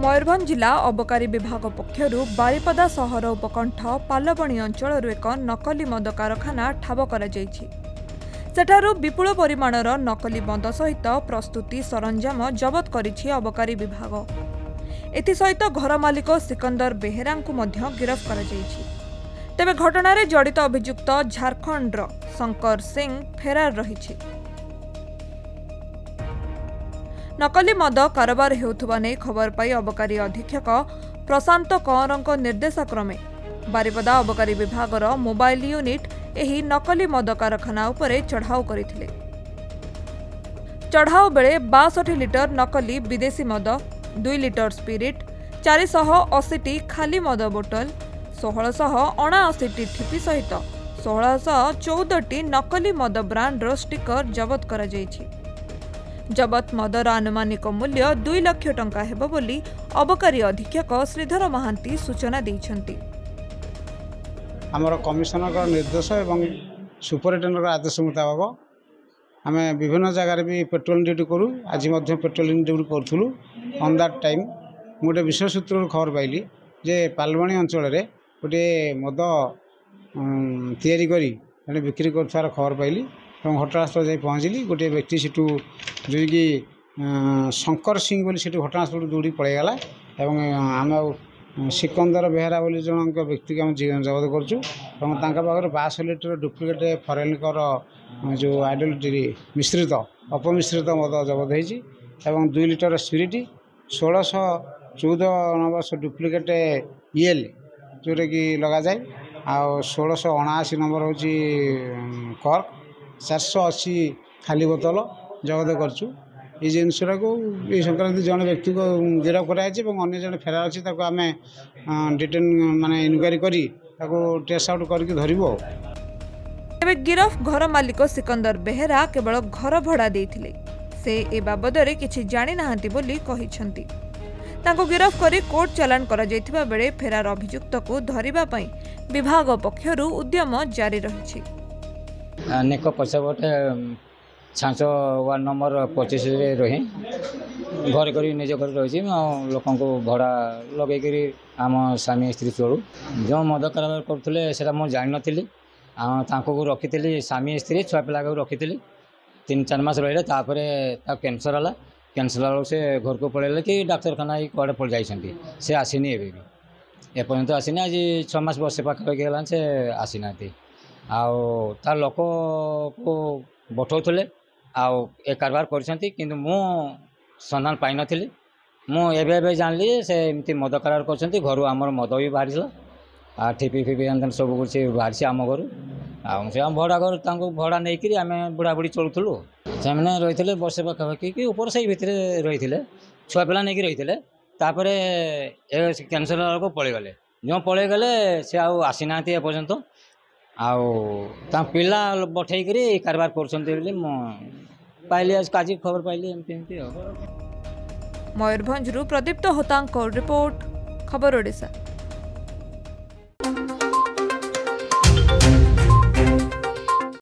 मयूरभंज जिला अबकारी विभाग पक्षर बारिपदा सहर उपकंठ पालबणी अंचल एक नकली मद कारखाना ठाब कर विपुल परिमाणर नकली मद सहित प्रस्तुति सरंजाम जबत करिछि अबकारी विभाग। एथिसहित घर मालिक सिकंदर बेहेरा गिरफ कर तेबे घटना जड़ित अभियुक्त झारखंडर शंकर सिंह फेरार रही। नकली मद कारोबार हेउथुबा नै खबर पाई अबकारी अधीक्षक प्रशांत कंवर निर्देशक्रमे बारिपदा अबकारी विभागर मोबाइल यूनिट एही नकली मद कारखाना उपरे चढ़ाऊ करथिले। चढ़ाऊ बेले 62 लिटर नकली विदेशी मद, 2 लिटर स्पिरिट, 480 खाली मद बोतल, 1679 ठिपी सहित 1614 नकली मद ब्रांडर स्टिकर जबत करा जायछि। जबत मदर आनुमानिक मूल्य 2 लाख टंका हेबो बोली अबकारी अधीक्षक श्रीधर महांती सूचना दैछन्ति। आमर कमिशनर निर्देश एवं सुपरिटेडेंटर आदेश मुताबक आम विभिन्न जगार भी पेट्रोलिंग ड्यूटी करूँ। आज पेट्रोलिंग ड्यूटी करूँ। ऑन दैट टाइम गोटे विशेष सूत्र खबर पाइली जे पालबणी अंचल गोटे मद तैयारी करी बिक्री कर खबर पाइली और घटनास्थल जाई पहुँचली। गोटे व्यक्ति सेठू जो कि शंकर सिंह बोली सेठू घटनास्थल दौड़ी पलैगला और आम सिकंदर बेहेरा बोली जन व्यक्ति को जबत करें 62 लिटर डुप्लिकेट फरेनकर जो आइडोलिटी मिश्रित अपमिश्रित मद जबत हो 2 लिटर स्पिरिट 1614 डुप्लिकेट ईएल जोटा कि लग जाए आ 1679 नंबर हूँ कर्क 480 खाली बोतल जबत करूँ। ये जिनसा को ये संक्रांति जन व्यक्ति को गिरफ कराई जन फेरार अच्छी आम डिटेन माने इनक्वारी करी ट्रेस आउट करके धरबू। तेबे गिरफ घर मालिक सिकंदर बेहेरा केवल घर भड़ा देइथिले। से ए बाबदरे किछि जानि नाहांती बोली कहिसंती। तांको गिरफ करी कोर्ट चालान करा जायथिबा बेले फेरार अभियुक्त को धरिबा पई विभाग पक्षरु उद्यम जारी रहिछि। अनेक पछबटे छांच वार्ड नंबर 25 रही घर कर निज घर रही लोक भड़ा लगे आम स्वामी स्त्री चलू जो मद कारोबार करुले से मुझे जान नी रखी स्वामी स्त्री छुआ पिला रखी 3-4 मास रही कैंसर है। कैंसर वाला से घर को पड़े कि डाक्तरखाना कड़े पड़ जाइए से आसनी एपर्यंत आसनी आज 6 मास वर्ष पाखा से आसी ना आ लोक को बठौले ए कारबार कर मु सन्धान पाई नी मुझे जानली से एमती मद कारबार कर घर आमर मद भी बाहरी आ ठिपी फिपी सब कुछ बाहरी आम घर आम भड़ा घर भड़ा नहीं आम बुढ़ा बुढ़ी चलुलु से रही थे वर्षे पाखापाखि कि ऊपर से भितर रही थे छुआ पिला नहीं रही थे कैंसर को पलैगले जो पलैगले से आसीना एपर्यंत पिला बठे कारबार कर पाइली आज काजी खबर पाइली एमती। मयूरभंज प्रदीप्त होतांक रिपोर्ट खबर ओडिशा।